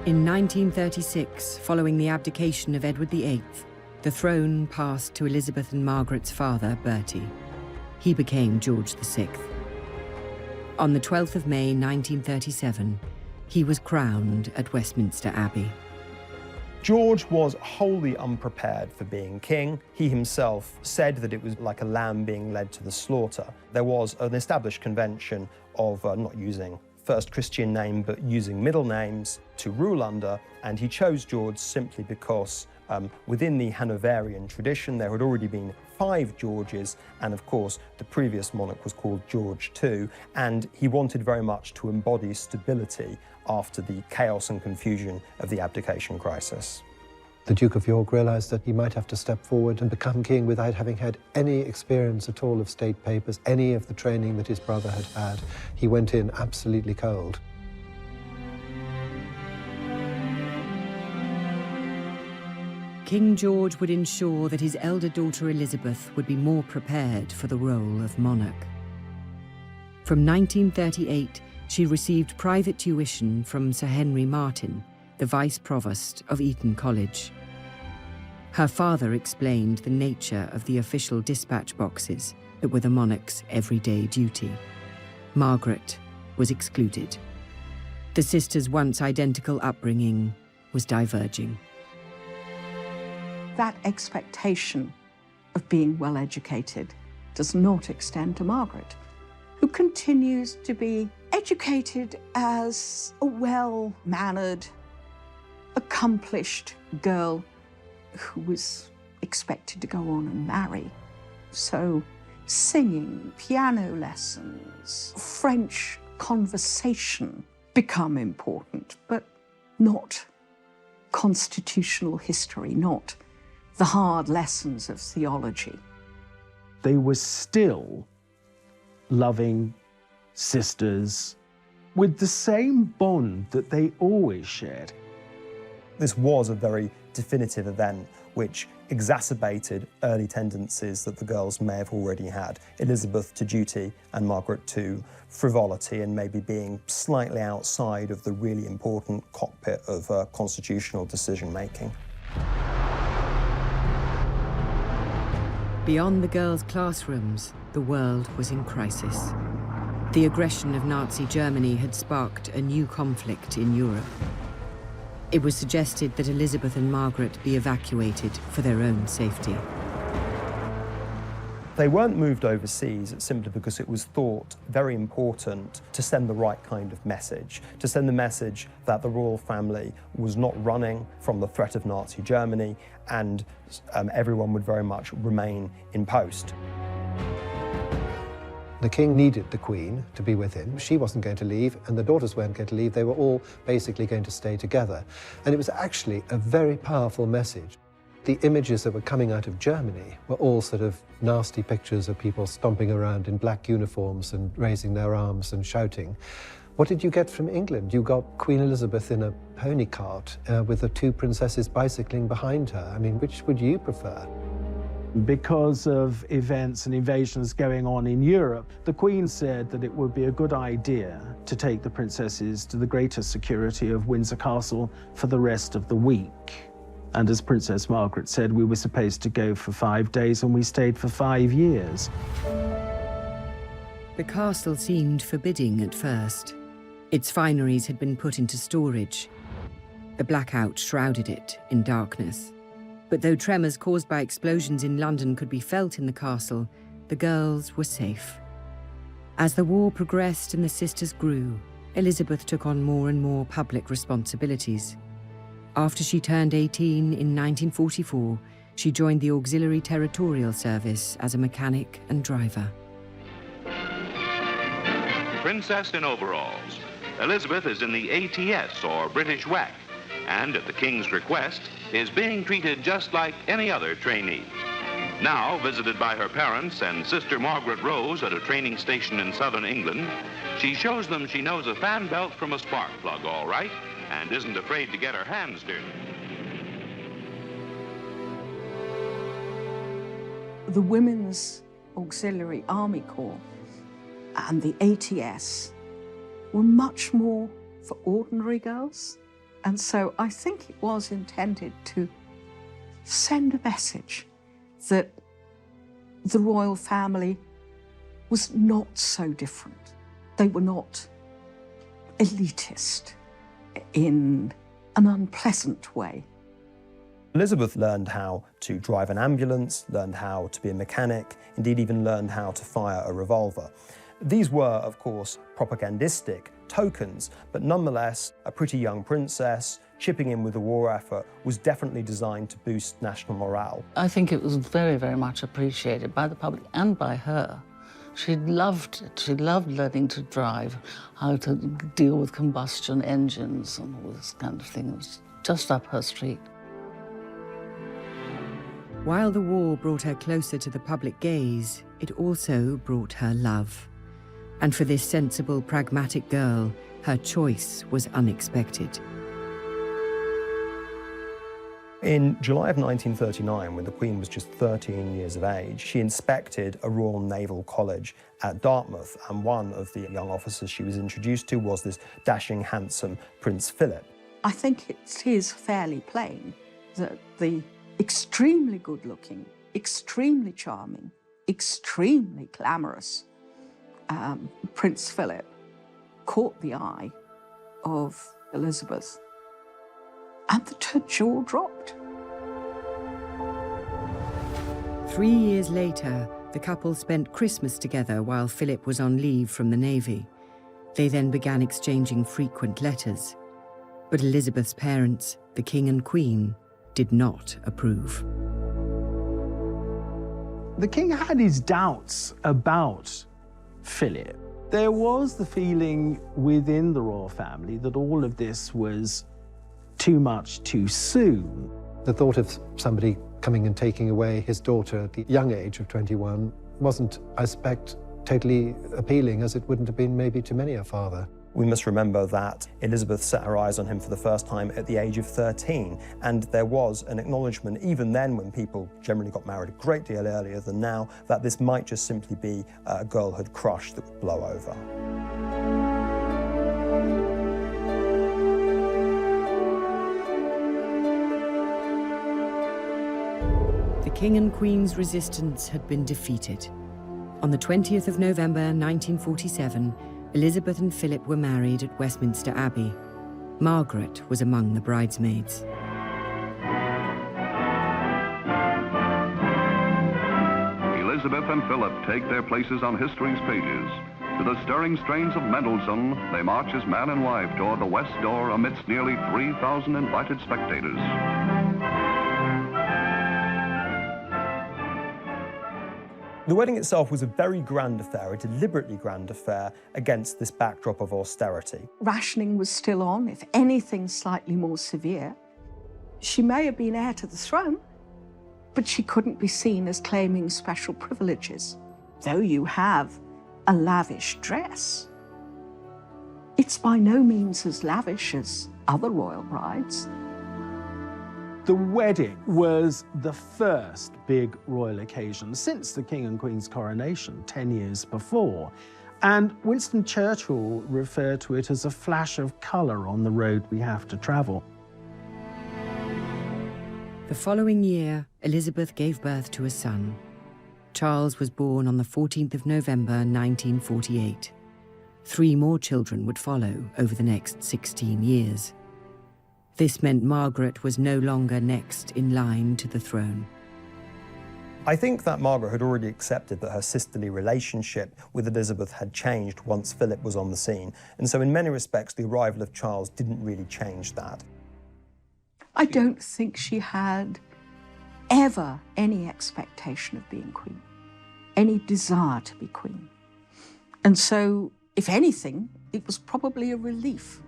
In 1936, following the abdication of Edward VIII, the throne passed to Elizabeth and Margaret's father, Bertie. He became George VI. On the 12th of May 1937, he was crowned at Westminster Abbey. George was wholly unprepared for being king. He himself said that it was like a lamb being led to the slaughter. There was an established convention of not using first Christian name, but using middle names to rule under, and he chose George simply because within the Hanoverian tradition there had already been 5 Georges, and of course the previous monarch was called George II, and he wanted very much to embody stability after the chaos and confusion of the abdication crisis. The Duke of York realised that he might have to step forward and become king without having had any experience at all of state papers, any of the training that his brother had had. He went in absolutely cold. King George would ensure that his elder daughter Elizabeth would be more prepared for the role of monarch. From 1938, she received private tuition from Sir Henry Martin, the Vice Provost of Eton College. Her father explained the nature of the official dispatch boxes that were the monarch's everyday duty. Margaret was excluded. The sisters' once identical upbringing was diverging. That expectation of being well educated does not extend to Margaret, who continues to be educated as a well-mannered, accomplished girl who was expected to go on and marry. So singing, piano lessons, French conversation become important, but not constitutional history, not the hard lessons of theology. They were still loving sisters with the same bond that they always shared. This was a very definitive event which exacerbated early tendencies that the girls may have already had. Elizabeth to duty and Margaret to frivolity and maybe being slightly outside of the really important cockpit of constitutional decision-making. Beyond the girls' classrooms, the world was in crisis. The aggression of Nazi Germany had sparked a new conflict in Europe. It was suggested that Elizabeth and Margaret be evacuated for their own safety. They weren't moved overseas simply because it was thought very important to send the right kind of message, to send the message that the royal family was not running from the threat of Nazi Germany, and everyone would very much remain in post. The king needed the Queen to be with him. She wasn't going to leave, and the daughters weren't going to leave. They were all basically going to stay together. And it was actually a very powerful message. The images that were coming out of Germany were all sort of nasty pictures of people stomping around in black uniforms and raising their arms and shouting. What did you get from England? You got Queen Elizabeth in a pony cart with the 2 princesses bicycling behind her. I mean, which would you prefer? Because of events and invasions going on in Europe, the Queen said that it would be a good idea to take the princesses to the greater security of Windsor Castle for the rest of the week. And as Princess Margaret said, we were supposed to go for 5 days, and we stayed for 5 years. The castle seemed forbidding at first. Its fineries had been put into storage. The blackout shrouded it in darkness. But though tremors caused by explosions in London could be felt in the castle, the girls were safe. As the war progressed and the sisters grew, Elizabeth took on more and more public responsibilities. After she turned 18 in 1944, she joined the Auxiliary Territorial Service as a mechanic and driver. Princess in overalls. Elizabeth is in the ATS, or British WAC, and at the King's request, is being treated just like any other trainee. Now visited by her parents and sister Margaret Rose at a training station in southern England, she shows them she knows a fan belt from a spark plug all right, and isn't afraid to get her hands dirty. The Women's Auxiliary Army Corps and the ATS were much more for ordinary girls. And so I think it was intended to send a message that the royal family was not so different. They were not elitist in an unpleasant way. Elizabeth learned how to drive an ambulance, learned how to be a mechanic, indeed even learned how to fire a revolver. These were, of course, propagandistic tokens, but nonetheless, a pretty young princess chipping in with the war effort was definitely designed to boost national morale. I think it was very, very much appreciated by the public and by her. She loved it. She loved learning to drive, how to deal with combustion engines and all this kind of thing. It was just up her street. While the war brought her closer to the public gaze, it also brought her love. And for this sensible, pragmatic girl, her choice was unexpected. In July of 1939, when the Queen was just 13 years of age, she inspected a Royal Naval College at Dartmouth, and one of the young officers she was introduced to was this dashing, handsome Prince Philip. I think it is fairly plain that the extremely good-looking, extremely charming, extremely glamorous Prince Philip caught the eye of Elizabeth, and that her jaw dropped. 3 years later, the couple spent Christmas together while Philip was on leave from the Navy. They then began exchanging frequent letters. But Elizabeth's parents, the King and Queen, did not approve. The king had his doubts about Philip. There was the feeling within the royal family that all of this was too much too soon. The thought of somebody coming and taking away his daughter at the young age of 21 wasn't, I suspect, totally appealing, as it wouldn't have been maybe to many a father. We must remember that Elizabeth set her eyes on him for the first time at the age of 13, and there was an acknowledgement, even then when people generally got married a great deal earlier than now, that this might just simply be a girlhood crush that would blow over. The King and Queen's resistance had been defeated. On the 20th of November 1947, Elizabeth and Philip were married at Westminster Abbey. Margaret was among the bridesmaids. Elizabeth and Philip take their places on history's pages. To the stirring strains of Mendelssohn, they march as man and wife toward the west door amidst nearly 3,000 invited spectators. The wedding itself was a very grand affair, a deliberately grand affair against this backdrop of austerity. Rationing was still on, if anything slightly more severe. She may have been heir to the throne, but she couldn't be seen as claiming special privileges. Though you have a lavish dress, it's by no means as lavish as other royal brides. The wedding was the first big royal occasion since the King and Queen's coronation 10 years before. And Winston Churchill referred to it as a flash of colour on the road we have to travel. The following year, Elizabeth gave birth to a son. Charles was born on the 14th of November 1948. 3 more children would follow over the next 16 years. This meant Margaret was no longer next in line to the throne. I think that Margaret had already accepted that her sisterly relationship with Elizabeth had changed once Philip was on the scene, and so in many respects the arrival of Charles didn't really change that. I don't think she had ever any expectation of being queen, any desire to be queen. And so, if anything, it was probably a relief.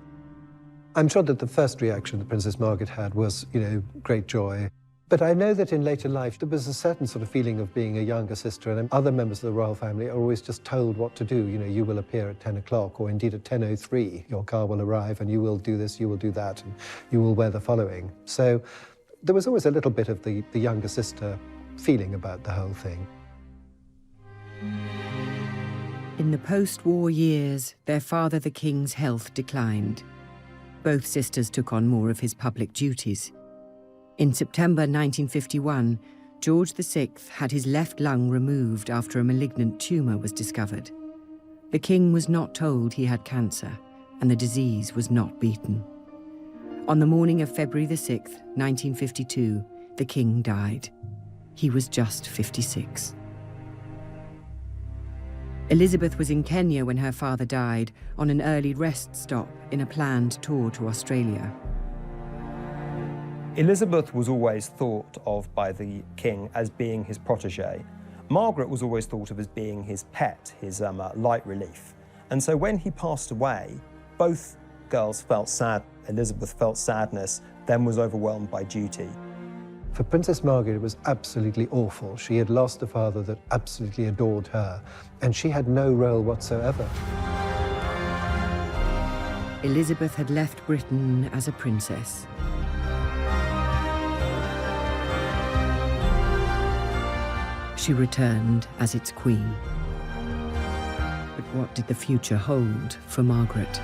I'm sure that the first reaction that Princess Margaret had was, great joy. But I know that in later life, there was a certain sort of feeling of being a younger sister, and other members of the royal family are always just told what to do. You will appear at 10 o'clock, or indeed at 10:03, your car will arrive, and you will do this, you will do that, and you will wear the following. So there was always a little bit of the younger sister feeling about the whole thing. In the post-war years, their father, the King's health declined. Both sisters took on more of his public duties. In September 1951, George VI had his left lung removed after a malignant tumour was discovered. The king was not told he had cancer, and the disease was not beaten. On the morning of February the 6th, 1952, the king died. He was just 56. Elizabeth was in Kenya when her father died, on an early rest stop in a planned tour to Australia. Elizabeth was always thought of by the king as being his protégé. Margaret was always thought of as being his pet, his light relief. And so when he passed away, both girls felt sad. Elizabeth felt sadness, then was overwhelmed by duty. For Princess Margaret, it was absolutely awful. She had lost a father that absolutely adored her, and she had no role whatsoever. Elizabeth had left Britain as a princess. She returned as its queen. But what did the future hold for Margaret?